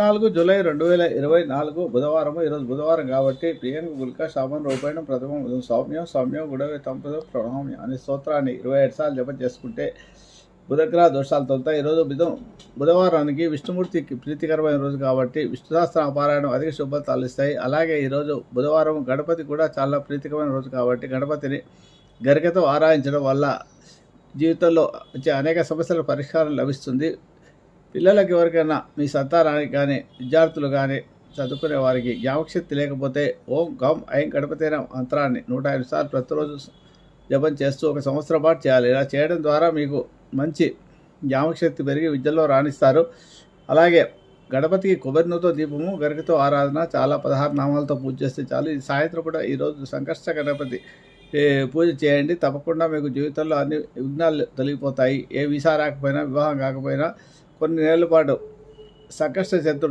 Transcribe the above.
4 July 2024 బుధవారము. ఈరోజు బుధవారం కాబట్టి ప్రియంగ గుల్క శామం రూపాయణం ప్రథమం సౌమ్యం సౌమ్యం గుడవే తంపదో ప్రణామ్యం అనే స్తోత్రాన్ని 27 సార్లు జపం చేసుకుంటే బుధగ్రహ దోషాలు తొలుతాయి. ఈరోజు బుధవారానికి విష్ణుమూర్తికి ప్రీతికరమైన రోజు కాబట్టి విష్ణుశాస్త్ర పారాయణం అధిక శుభాలు ఇస్తాయి. అలాగే ఈరోజు బుధవారం గణపతి కూడా చాలా ప్రీతికరమైన రోజు కాబట్టి గణపతిని గరికతో ఆరాధించడం వల్ల జీవితంలో వచ్చే అనేక సమస్యల పరిష్కారం లభిస్తుంది. పిల్లలకి ఎవరికైనా మీ సంతానానికి కానీ విద్యార్థులు కానీ చదువుకునే వారికి జ్ఞాపకశక్తి లేకపోతే ఓం గం ఐం గణపతైన మంత్రాన్ని 105 సార్లు ప్రతిరోజు జపం చేస్తూ 1 సంవత్సరం పాటు చేయాలి. ఇలా చేయడం ద్వారా మీకు మంచి జ్ఞాపకశక్తి పెరిగి విద్యలో రాణిస్తారు. అలాగే గణపతికి కొబ్బరి నూనెతో దీపము గరికతో ఆరాధన చాలా 16 నామాలతో పూజ చేస్తే చాలు. ఇది సాయంత్రం పూట ఈరోజు సంకష్ట గణపతి పూజ చేయండి. తప్పకుండా మీకు జీవితంలో అన్ని విఘ్నాలు తొలగిపోతాయి. ఏ వీసా రాకపోయినా వివాహం కాకపోయినా కొన్ని నెలల పాటు సంకష్ట చతుర్థి